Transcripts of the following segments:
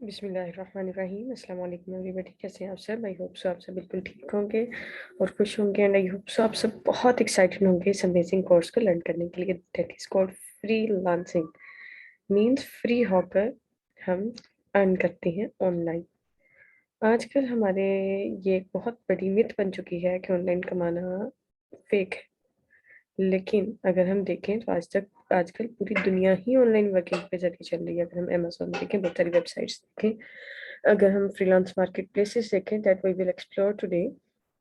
बिस्मिल्लाहिर्रहमानिर्रहीम। अस्सलाम वालेकुम एवरीबॉडी, कैसे हैं आप सब? आई होप सो आप सब बिल्कुल ठीक होंगे और खुश होंगे। एंड आई होप सो आप सब बहुत एक्साइटेड होंगे इस अमेजिंग कोर्स को लर्न करने के लिए। That is called freelancing. Means free होकर हम अर्न करते हैं ऑनलाइन। आजकल हमारे ये एक बहुत बड़ी मिथ बन चुकी है कि ऑनलाइन कमाना फेक है। लेकिन अगर हम देखें तो आजकल पूरी दुनिया ही ऑनलाइन वर्किंग पे जरिए चल रही है। अगर हम अमेजोन देखें, बहुत सारी वेबसाइट्स देखें, अगर हम फ्रीलांस मार्केट प्लेसेस देखें that we will explore today,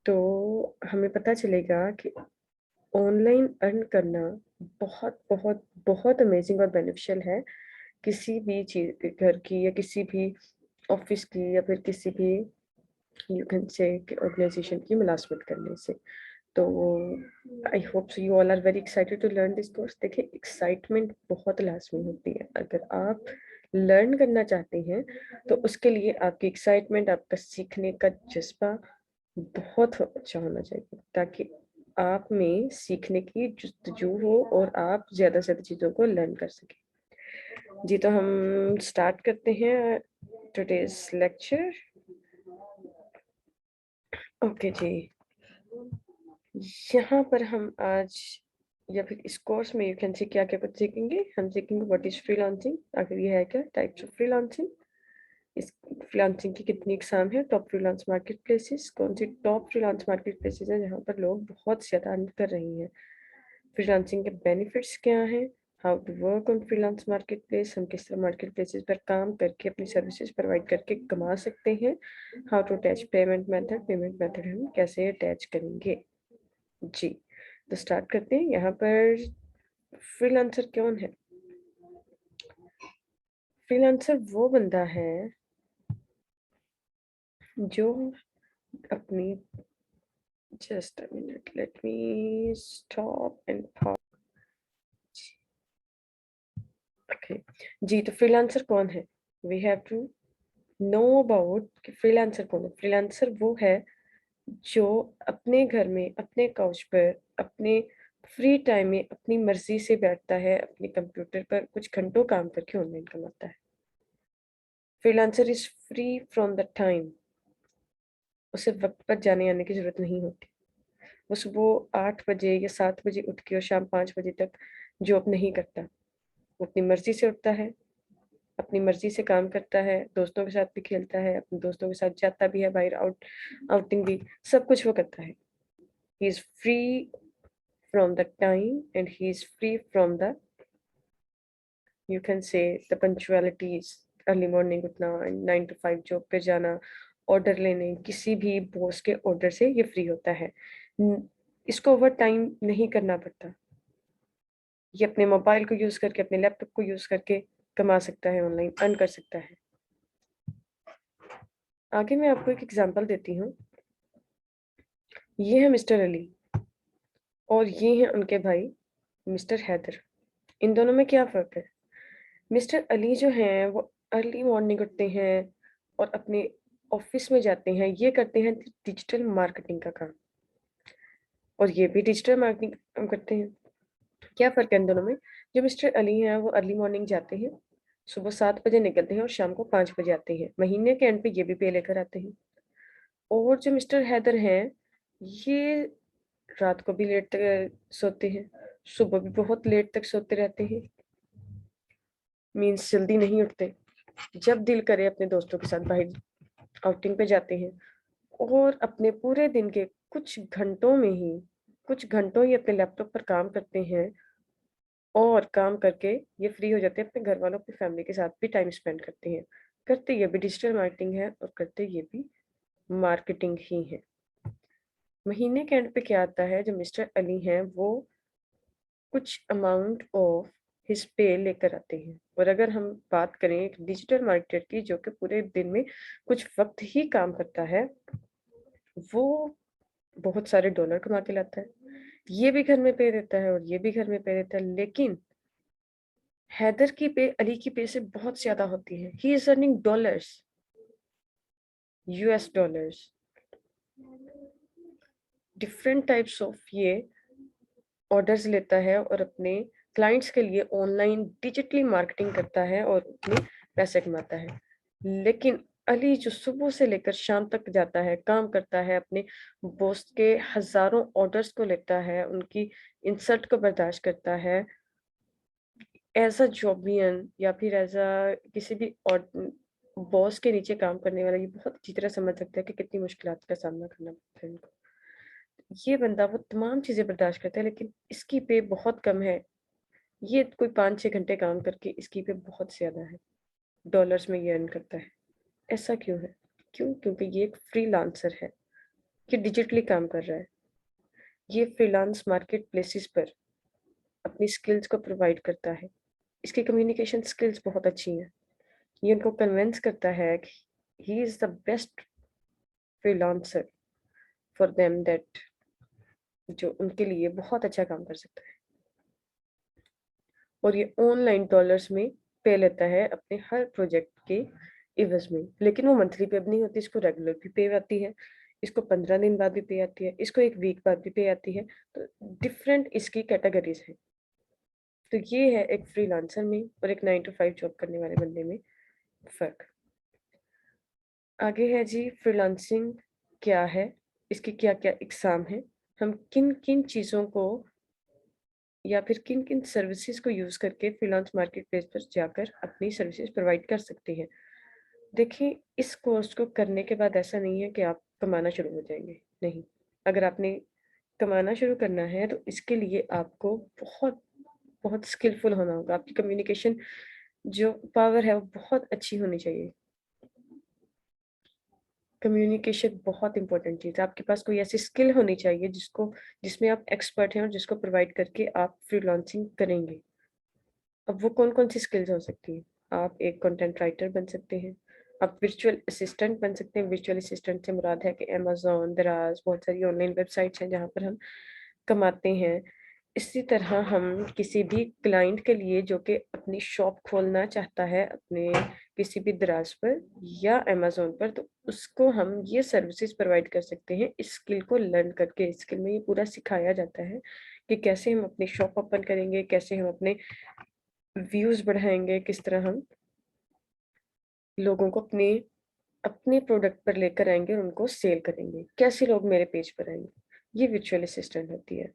तो हमें पता चलेगा कि ऑनलाइन अर्न करना बहुत बहुत बहुत अमेजिंग और बेनिफिशियल है। किसी भी चीज, घर की या किसी भी ऑफिस की या फिर किसी भी यू कैन से ऑर्गेनाइजेशन की मुलाजमत करने से। तो I hope so you all are very excited to learn this course. देखिए, एक्साइटमेंट बहुत लाजमी होती है। अगर आप लर्न करना चाहते हैं तो उसके लिए आपकी एक्साइटमेंट, आपका सीखने का जज्बा बहुत अच्छा होना चाहिए, ताकि आप में सीखने की जुस्तजू हो और आप ज़्यादा से ज़्यादा चीज़ों को लर्न कर सकें। जी, तो हम स्टार्ट करते हैं टुडेज लेक्चर। ओके जी, यहाँ पर हम आज या फिर इस कोर्स में यू कैन सी क्या क्या कुछ सीखेंगे। हम सीखेंगे व्हाट इज फ्रीलांसिंग, आखिर ये है क्या, टाइप्स ऑफ फ्रीलांसिंग, इस फ्रीलांसिंग की कितनी इकसाम है, टॉप फ्रीलांस मार्केट प्लेसेस, कौन सी टॉप फ्रीलांस मार्केट प्लेसेस है जहाँ पर लोग बहुत ज़्यादा अर्न कर रही हैं, फ्रीलांसिंग के बेनिफिट्स क्या हैं, how to work on freelance marketplace, हम किस तरह मार्केट प्लेसेस पर काम करके अपनी सर्विसेज प्रोवाइड करके कमा सकते हैं, how to attach payment method हम कैसे अटैच करेंगे। जी, तो स्टार्ट करते हैं। यहाँ पर फ्रीलांसर कौन है? फ्रीलांसर वो बंदा है जो अपनी, just a minute, let me stop and pause. Okay जी, तो फ्रीलांसर कौन है? We have to know about कि फ्रीलांसर कौन है। फ्रीलांसर वो है जो अपने घर में, अपने काउच पर, अपने फ्री टाइम में अपनी मर्जी से बैठता है, अपने कंप्यूटर पर कुछ घंटों काम करके ऑनलाइन कमाता है। Freelancer is free from the time. उसे वक्त पर जाने आने की जरूरत नहीं होती। वो सुबह 8 बजे या 7 बजे उठ के और शाम 5 बजे तक जॉब नहीं करता। वो अपनी मर्जी से उठता है, अपनी मर्जी से काम करता है, दोस्तों के साथ भी खेलता है, अपने दोस्तों के साथ जाता भी है बाहर, आउटिंग भी, सब कुछ वो करता है। He is free from the time and he is free from the, you can say, the punctualities. Early morning उठना, 9 to 5 जॉब पे जाना, ऑर्डर लेने, किसी भी बॉस के ऑर्डर से ये फ्री होता है। इसको ओवर टाइम नहीं करना पड़ता। ये अपने मोबाइल को यूज करके, अपने लैपटॉप को यूज करके कमा सकता है, ऑनलाइन अर्न कर सकता है। आगे मैं आपको एक एग्जांपल देती हूँ। ये है मिस्टर अली और ये हैं उनके भाई मिस्टर हैदर। इन दोनों में क्या फ़र्क है? मिस्टर अली जो हैं वो अर्ली मॉर्निंग उठते हैं और अपने ऑफिस में जाते हैं, ये करते हैं डिजिटल मार्केटिंग का काम, और ये भी डिजिटल मार्केटिंग काम करते हैं। क्या फ़र्क है इन दोनों में? जो मिस्टर अली हैं वो अर्ली मॉर्निंग जाते हैं, सुबह 7 बजे निकलते हैं और शाम को 5 बजे आते हैं। महीने के एंड पे ये भी पे लेकर आते हैं। और जो मिस्टर हैदर हैं, ये रात को भी लेट तक सोते हैं, सुबह भी बहुत लेट तक सोते रहते हैं, मीन्स जल्दी नहीं उठते। जब दिल करे अपने दोस्तों के साथ बाहर आउटिंग पे जाते हैं और अपने पूरे दिन के कुछ घंटों ही अपने लैपटॉप पर काम करते हैं, और काम करके ये फ्री हो जाते हैं, अपने घर वालों, अपनी फैमिली के साथ भी टाइम स्पेंड करते हैं। करते ये भी डिजिटल मार्केटिंग है और करते ये भी मार्केटिंग ही है। महीने के एंड पे क्या आता है, जो मिस्टर अली हैं वो कुछ अमाउंट ऑफ हिज पे लेकर आते हैं। और अगर हम बात करें एक डिजिटल मार्केटर की जो कि पूरे दिन में कुछ वक्त ही काम करता है, वो बहुत सारे डॉलर कमा के लाता है। ये भी घर में पे रहता है और ये भी घर में पे रहता है, लेकिन हैदर की पे अली की पे से बहुत ज्यादा होती है। He is earning dollars, US dollars. Different types of ये ऑर्डर्स लेता है और अपने क्लाइंट्स के लिए ऑनलाइन डिजिटली मार्केटिंग करता है और अपने पैसे कमाता है। लेकिन अली जो सुबह से लेकर शाम तक जाता है, काम करता है, अपने बॉस के हज़ारों ऑर्डर्स को लेता है, उनकी इंसल्ट को बर्दाश्त करता है, एज़ अ जॉबियन या फिर एज़ अ किसी भी और बॉस के नीचे काम करने वाला, ये बहुत अच्छी तरह समझ सकता है कि कितनी मुश्किलात का सामना करना पड़ता है इनको। ये बंदा वो तमाम चीज़ें बर्दाश्त करता है, लेकिन इसकी पे बहुत कम है। ये कोई 5-6 घंटे काम करके इसकी पे बहुत ज़्यादा है, डॉलर्स में ये अर्न करता है। ऐसा क्यों है? क्यों? क्योंकि ये एक फ्रीलांसर है, ये डिजिटली काम कर रहा है। ये फ्रीलांस मार्केट प्लेसेस पर अपनी स्किल्स को प्रोवाइड करता है। इसकी कम्युनिकेशन स्किल्स बहुत अच्छी हैं। ये उनको कन्विंस करता है कि he is the best freelancer for them that जो उनके लिए बहुत अच्छा काम कर सकता है। और ये ऑनलाइन डॉलर्स में पे लेता है अपने हर प्रोजेक्ट के इवज़ में। लेकिन वो मंथली पे अब नहीं होती, इसको रेगुलर भी पे आती है, इसको 15 दिन बाद भी पे आती है, इसको 1 वीक बाद भी पे आती है। तो डिफरेंट इसकी कैटेगरीज़ हैं। तो ये है एक फ्रीलांसर में और एक 9 टू 5 जॉब करने वाले बंदे में फ़र्क। आगे है जी फ्रीलांसिंग क्या है? इसकी क्या-क्या इक़साम हैं? हम किन-किन चीज़ों को या फिर किन-किन सर्विसेज़ को यूज़ करके फ्रीलांस मार्केट प्लेस पर जाकर अपनी सर्विसेज़ प्रोवाइड कर सकते हैं। देखिए, इस कोर्स को करने के बाद ऐसा नहीं है कि आप कमाना शुरू हो जाएँगे, नहीं। अगर आपने कमाना शुरू करना है तो इसके लिए आपको बहुत, बहुत स्किलफुल होना होगा। आपकी कम्युनिकेशन जो पावर है वो बहुत अच्छी होनी चाहिए। कम्युनिकेशन बहुत इम्पोर्टेंट चीज़ है। आपके पास कोई ऐसी स्किल होनी चाहिए जिसमें आप एक्सपर्ट हैं और जिसको प्रोवाइड करके आप फ्रीलांसिंग करेंगे। अब वो कौन-कौन सी स्किल्स हो सकती हैं? आप एक कंटेंट राइटर बन सकते हैं, आप वर्चुअल असिस्टेंट बन सकते हैं। वर्चुअल असिस्टेंट से मुराद है कि अमेज़न, दराज़ बहुत सारी ऑनलाइन वेबसाइट्स हैं जहाँ पर हम कमाते हैं। इसी तरह हम किसी भी क्लाइंट के लिए जो कि अपनी शॉप खोलना चाहता है अपने किसी भी दराज़ पर या अमेज़न पर, तो उसको हम ये सर्विसेज़ प्रोवाइड कर सकते हैं इस स्किल को लर्न करके। इस स्किल में ये पूरा सिखाया जाता है कि कैसे हम अपनी शॉप ओपन करेंगे, कैसे हम अपने व्यूज़ बढ़ाएँगे, किस तरह हम लोगों को अपने अपने प्रोडक्ट पर लेकर आएँगे और उनको सेल करेंगे। कैसे लोग मेरे पेज पर आएँगे? ये वर्चुअल असिस्टेंट होती है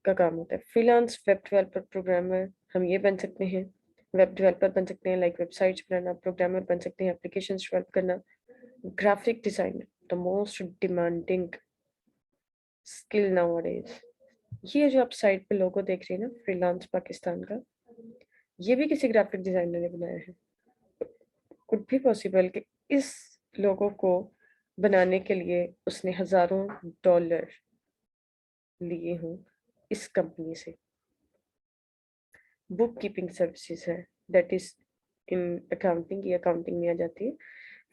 का काम होता है। फ्रीलांस वेब डेवलपर, प्रोग्रामर हम ये बन सकते हैं। वेब डेवलपर बन सकते हैं लाइक वेबसाइट्स बनाना, प्रोग्रामर बन सकते हैं एप्लीकेशंस डेवलप करना, graphic designer the most demanding skill nowadays. ये जो आप साइट पे लोगो देख रही हैं ना फ्रीलांस पाकिस्तान का, ये भी किसी ग्राफिक डिज़ाइनर ने बनाया है। कुड बी पॉसिबल कि इस लोगो को बनाने के लिए उसने हज़ारों डॉलर लिए हों इस कंपनी से। बुक कीपिंग सर्विसेज है दैट इज़ इन अकाउंटिंग, ये अकाउंटिंग में आ जाती है।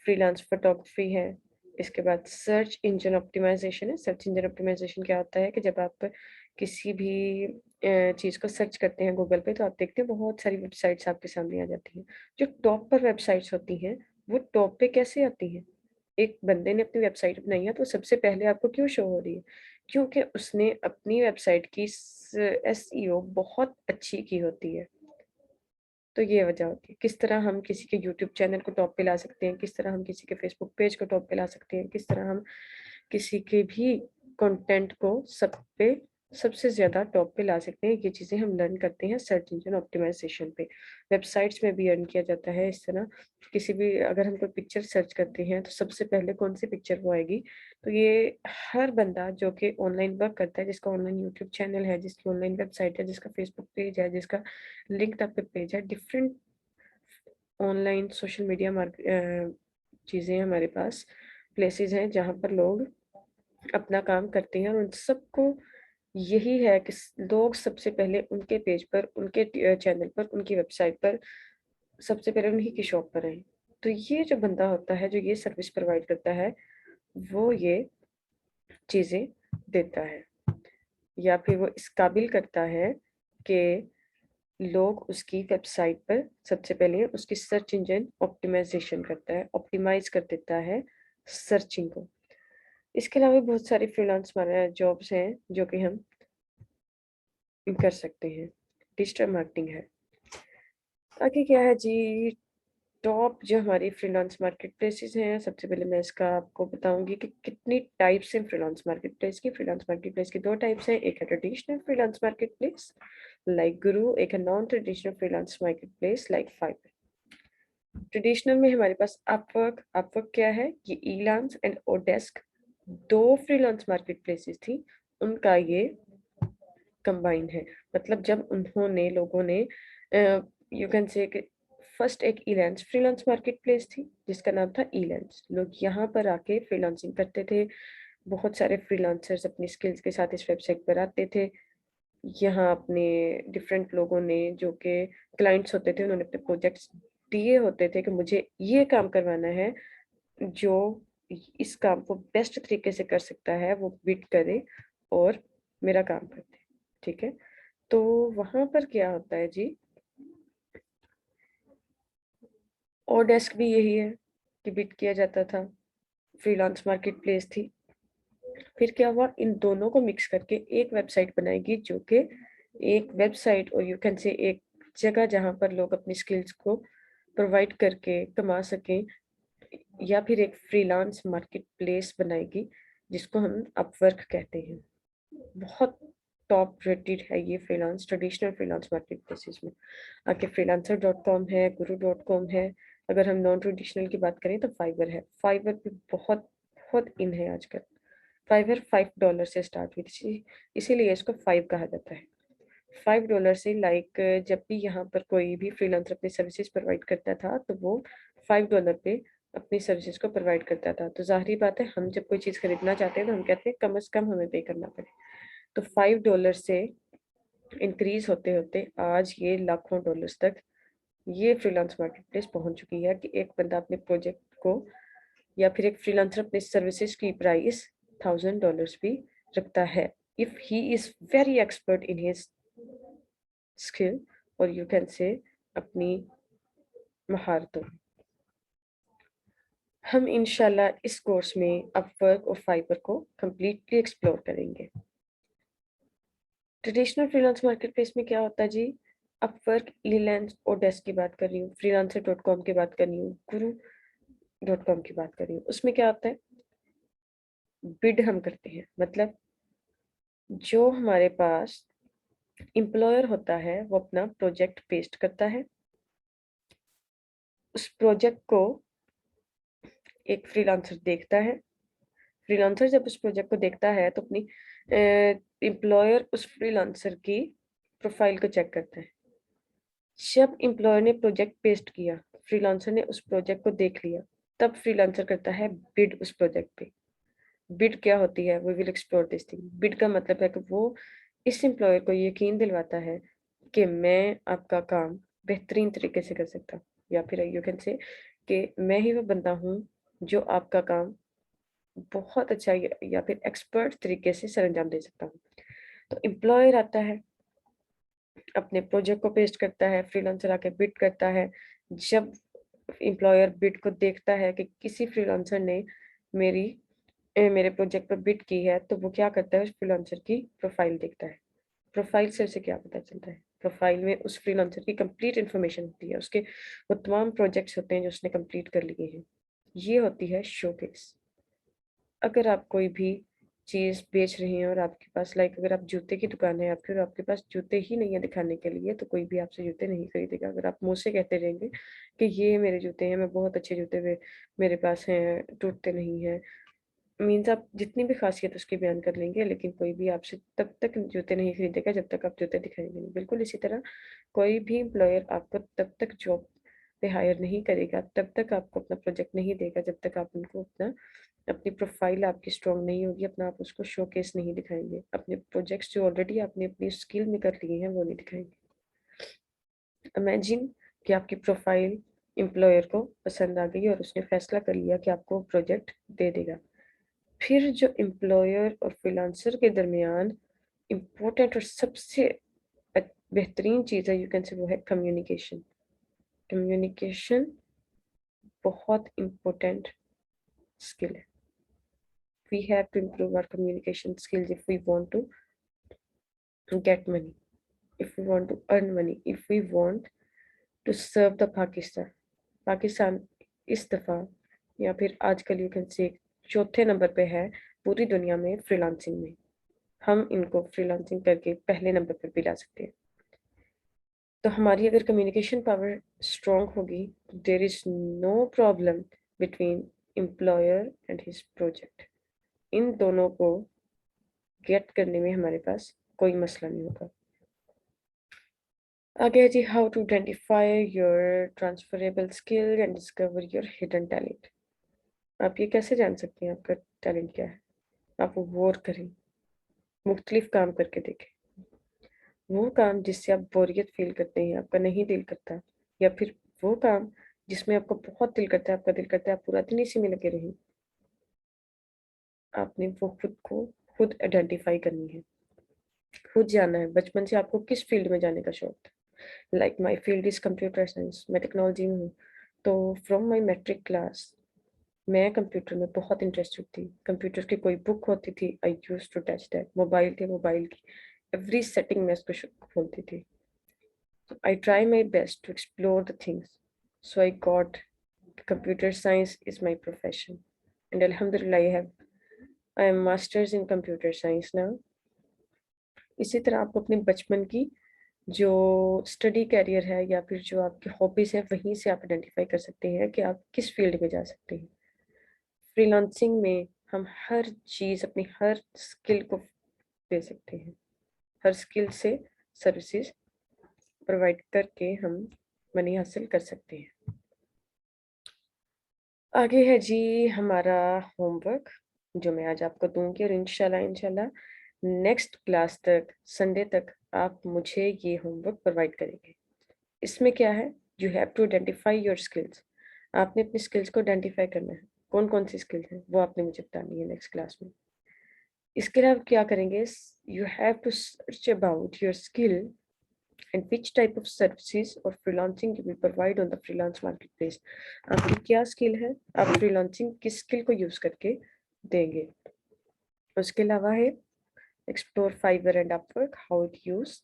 फ्रीलांस फोटोग्राफी है। इसके बाद सर्च इंजन ऑप्टिमाइज़ेशन है। सर्च इंजन ऑप्टिमाइज़ेशन क्या होता है कि जब आप किसी भी चीज़ को सर्च करते हैं गूगल पे तो आप देखते हैं बहुत सारी वेबसाइट्स आपके सामने आ जाती हैं। जो टॉप पर वेबसाइट्स होती हैं, वो टॉप पे कैसे आती हैं? एक बंदे ने अपनी वेबसाइट बनाई है तो सबसे पहले आपको क्यों शो हो रही है? क्योंकि उसने अपनी वेबसाइट की एसईओ बहुत अच्छी की होती है। तो ये वजह होती है। किस तरह हम किसी के यूट्यूब चैनल को टॉप पे ला सकते हैं, किस तरह हम किसी के फेसबुक पेज को टॉप पे ला सकते हैं, किस तरह हम किसी के भी कंटेंट को सब पे सबसे ज़्यादा टॉप पे ला सकते हैं, ये चीज़ें हम लर्न करते हैं सर्च इंजन ऑप्टिमाइज़ेशन पे। वेबसाइट्स में भी अर्न किया जाता है इस तरह, किसी भी अगर हम कोई पिक्चर सर्च करते हैं, तो सबसे पहले कौन-सी पिक्चर वो आएगी, तो ये हर बंदा जो कि ऑनलाइन वर्क करता है, जिसका ऑनलाइन यूट्यूब चैनल है, जिसकी ऑनलाइन वेबसाइट है, जिसका फेसबुक पेज है, जिसका लिंक्ड अप पे पेज है, डिफरेंट ऑनलाइन सोशल मीडिया चीज़ें हमारे पास प्लेसेस हैं जहाँ पर लोग अपना काम करते हैं और उन सबको यही है कि लोग सबसे पहले उनके पेज पर, उनके चैनल पर, उनकी वेबसाइट पर सबसे पहले उन्हीं की शॉप पर आएँ। तो ये जो बंदा होता है, जो ये सर्विस प्रोवाइड करता है, वो ये चीज़ें देता है या फिर वो इस काबिल करता है कि लोग उसकी वेबसाइट पर सबसे पहले उसकी सर्च इंजन ऑप्टिमाइज़ेशन करता है, ऑप्टिमाइज़ कर देता है सर्चिंग को। इसके अलावा भी बहुत सारी फ्रीलांस हमारे जॉब्स हैं जो कि हम कर सकते हैं। डिजिटल मार्केटिंग है। आगे क्या है जी टॉप जो हमारी फ्रीलांस मार्केट प्लेसेस हैं, सबसे पहले मैं इसका आपको बताऊंगी कि कितनी टाइप्स हैं फ्रीलांस मार्केट प्लेस की। फ्रीलांस मार्केट प्लेस की दो टाइप्स हैं, एक है traditional freelance market place like गुरु, एक है non traditional freelance market place like fibre. Traditional में हमारे पास अपवर्क। अपवर्क क्या है? ये ईलांस एंड ओडेस्क दो फ्रीलांस मार्केट प्लेसेस थी, उनका ये कंबाइन है। मतलब जब उन्होंने लोगों ने यू कैन से फर्स्ट एक ईलेंस फ्रीलांस मार्केट प्लेस थी जिसका नाम था ईलेंस। लोग यहाँ पर आके फ्रीलांसिंग करते थे। बहुत सारे फ्रीलांसर्स अपनी स्किल्स के साथ इस वेबसाइट पर आते थे। यहाँ अपने डिफरेंट लोगों ने जो कि क्लाइंट्स होते थे, उन्होंने अपने प्रोजेक्ट्स दिए होते थे कि मुझे ये काम करवाना है, जो इस काम को बेस्ट तरीके से कर सकता है वो बिड करे और मेरा काम कर दे। ठीक है, तो वहां पर क्या होता है जी, और डेस्क भी यही है कि बिड किया जाता था, फ्रीलांस मार्केट प्लेस थी। फिर क्या हुआ, इन दोनों को मिक्स करके एक वेबसाइट बनाएगी जो कि एक वेबसाइट और यू कैन से एक जगह जहां पर लोग अपनी स्किल्स को प्रोवाइड करके कमा सकें, या फिर एक फ्रीलांस मार्केट प्लेस बनाएगी जिसको हम अपवर्क कहते हैं। बहुत टॉप रेटेड है ये freelance, traditional freelance market places में। आगे freelancer.com है, guru.com है। अगर हम नॉन ट्रेडिशनल की बात करें तो फाइवर है। फाइवर भी बहुत बहुत इन है आजकल। फाइवर $5 से स्टार्ट हुई थी, इसीलिए इसको फाइव कहा जाता है। $5 से लाइक जब भी यहाँ पर कोई भी फ्रीलांसर अपनी सर्विसेज प्रोवाइड करता था तो वो $5 पे अपनी सर्विसेज को प्रोवाइड करता था। तो जाहिर बात है, हम जब कोई चीज़ खरीदना चाहते हैं तो हम कहते हैं कम से कम हमें पे करना पड़े। तो $5 से इंक्रीज होते होते आज ये लाखों डॉलर्स तक ये फ्रीलांस मार्केट प्लेस पहुंच चुकी है कि एक बंदा अपने प्रोजेक्ट को या फिर एक फ्रीलांसर अपने सर्विसेज की प्राइस $1000 भी रखता है if he is very expert in his skill, और यू कैन से अपनी महारतों। हम इंशाल्लाह इस कोर्स में अपवर्क और फाइबर को कंप्लीटली एक्सप्लोर करेंगे। ट्रेडिशनल फ्रीलांस मार्केट प्लेस में क्या होता है जी, अपवर्क, ईलेंस और डेस्क की बात कर रही हूँ, freelancer.com की बात कर रही हूँ, guru.com की बात कर रही हूँ। उसमें क्या होता है, बिड हम करते हैं। मतलब जो हमारे पास एम्प्लॉयर होता है वो अपना प्रोजेक्ट पेस्ट करता है, उस प्रोजेक्ट को एक फ्रीलांसर देखता है। फ्रीलांसर जब उस प्रोजेक्ट को देखता है तो अपनी एम्प्लॉयर उस फ्रीलांसर की प्रोफाइल को चेक करता है। जब एम्प्लॉयर ने प्रोजेक्ट पेस्ट किया, फ्रीलांसर ने उस प्रोजेक्ट को देख लिया, तब फ्रीलांसर करता है बिड उस प्रोजेक्ट पे। बिड क्या होती है, we will explore this thing. Bid का मतलब है कि वो इस एम्प्लॉयर को यकीन दिलवाता है कि मैं आपका काम बेहतरीन तरीके से कर सकता हूँ, या फिर यू कैन से कि मैं ही वो बंदा हूँ जो आपका काम बहुत अच्छा या फिर एक्सपर्ट तरीके से सरंजाम दे सकता हूँ। तो एम्प्लॉयर आता है, अपने प्रोजेक्ट को पेस्ट करता है, फ्रीलांसर आके बिड करता है। जब एम्प्लॉयर बिड को देखता है कि किसी फ्रीलांसर ने मेरी मेरे प्रोजेक्ट पर बिड की है, तो वो क्या करता है, उस फ्रीलांसर की प्रोफाइल देखता है। प्रोफाइल से उसे क्या पता चलता है, प्रोफाइल में उस फ्रीलांसर की कंप्लीट इन्फॉर्मेशन होती है, उसके वो तमाम प्रोजेक्ट्स होते हैं जो उसने कंप्लीट कर लिए हैं। ये होती है शोकेस। अगर आप कोई भी चीज़ बेच रही हैं और आपके पास लाइक अगर आप जूते की दुकान है आपकी और आपके पास जूते ही नहीं है दिखाने के लिए, तो कोई भी आपसे जूते नहीं खरीदेगा। अगर आप मुँह से कहते रहेंगे कि ये मेरे जूते हैं, मैं बहुत अच्छे जूते मेरे पास हैं, टूटते नहीं हैं, मीन्स आप जितनी भी खासियत उसकी बयान कर लेंगे, लेकिन कोई भी आपसे तब तक जूते नहीं खरीदेगा जब तक आप जूते दिखाएंगे नहीं। बिल्कुल इसी तरह कोई भी एम्प्लॉयर आपको तब तक जॉब पे हायर नहीं करेगा, तब तक आपको अपना प्रोजेक्ट नहीं देगा, जब तक आप उनको अपनी प्रोफाइल आपकी स्ट्रॉन्ग नहीं होगी, अपना आप उसको शोकेस नहीं दिखाएंगे, अपने प्रोजेक्ट्स जो ऑलरेडी आपने अपनी स्किल में कर लिए हैं वो नहीं दिखाएंगे। इमेजिन कि आपकी प्रोफाइल एम्प्लॉयर को पसंद आ गई और उसने फैसला कर लिया कि आपको प्रोजेक्ट दे देगा। फिर जो एम्प्लॉयर और फ्रीलांसर के दरमियान इम्पोर्टेंट और सबसे बेहतरीन चीज़ है, यू कैन से, वो है कम्युनिकेशन। कम्युनिकेशन बहुत इम्पोर्टेंट स्किल है। We have to improve our communication skills if we want to get money, if we want to earn money, if we want to serve the Pakistan. Pakistan इस दफ़ा या फिर आजकल यू कैन से चौथे number पे है पूरी दुनिया में फ्रीलांसिंग में। हम इनको फ्रीलांसिंग करके पहले नंबर पर भी ला सकते हैं। तो हमारी अगर कम्युनिकेशन पावर स्ट्रॉन्ग होगी तो there is no problem between employer and his project. इन दोनों को गेट करने में हमारे पास कोई मसला नहीं होगा। आगे है जी, how to identify your transferable skill and discover your hidden talent. आप ये कैसे जान सकते हैं आपका टैलेंट क्या है? आप वो करें, मुख्तलिफ काम करके देखें। वो काम जिससे आप बोरियत फील करते हैं, आपका नहीं दिल करता, या फिर वो काम जिसमें आपको बहुत दिल करता है, आपका दिल करता है आप पूरा दिन इसी में लगे रहें। आपने वो खुद आइडेंटिफाई करनी है, खुद जानना है बचपन से आपको किस फील्ड में जाने का शौक था। Like my field is computer science, मैं टेक्नोलॉजी में हूँ। तो फ्रॉम माई मैट्रिक क्लास मैं कंप्यूटर में बहुत इंटरेस्टेड थी। कंप्यूटर की कोई बुक होती थी, I use to touch that. Mobile थे, मोबाइल की एवरी सेटिंग में उसको खोलती थी। So I try my best to explore the things. So I got computer science is my profession. And Alhamdulillah, I am masters in computer science now. इसी तरह आप अपने बचपन की जो स्टडी कैरियर है या फिर जो आपकी हॉबीज है वहीं से आप आइडेंटिफाई कर सकते हैं कि आप किस फील्ड में जा सकते हैं। फ्रीलांसिंग में हम हर चीज़ अपनी हर स्किल को दे सकते हैं। हर स्किल से सर्विसेज प्रोवाइड करके हम मनी हासिल कर सकते हैं। आगे है जी हमारा होमवर्क जो मैं आज आपको दूंगी, और इंशाल्लाह नेक्स्ट क्लास तक, संडे तक आप मुझे ये होमवर्क प्रोवाइड करेंगे। इसमें क्या है, you have to identify your skills. आपने अपनी स्किल्स को आइडेंटिफाई करना है, कौन कौन सी स्किल्स हैं वो आपने मुझे बतानी है नेक्स्ट क्लास में। इसके अलावा क्या करेंगे, you have to search about your skill and which type of services or freelancing you will provide on the freelance marketplace। आपकी क्या स्किल है, आप फ्रीलांसिंग किस स्किल को यूज करके देंगे। उसके अलावा है explore Fiverr and Upwork, how it use.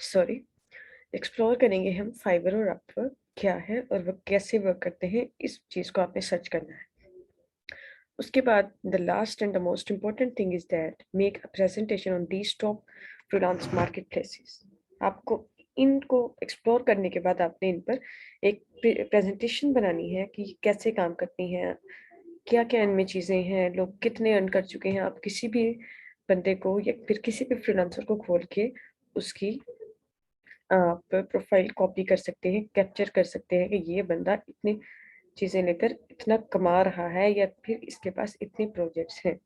Sorry, explore करेंगे हम फाइवर और अपवर्क क्या है और वो कैसे वर्क करते हैं, इस चीज को आपने सर्च करना है। उसके बाद the last and the most important thing is that make a presentation on these top freelance market places. आपको इनको एक्सप्लोर करने के बाद आपने इन पर एक प्रेजेंटेशन बनानी है कि कैसे काम करती हैं, क्या क्या इनमें चीज़ें हैं, लोग कितने अर्न कर चुके हैं। आप किसी भी बंदे को या फिर किसी भी फ्रीलांसर को खोल के उसकी आप प्रोफाइल कॉपी कर सकते हैं, कैप्चर कर सकते हैं कि ये बंदा इतनी चीज़ें लेकर इतना कमा रहा है या फिर इसके पास इतने प्रोजेक्ट्स हैं।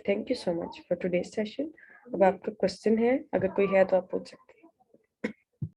Thank you so much for today's session. अब आपका क्वेश्चन है, अगर कोई है तो आप पूछ सकते हैं।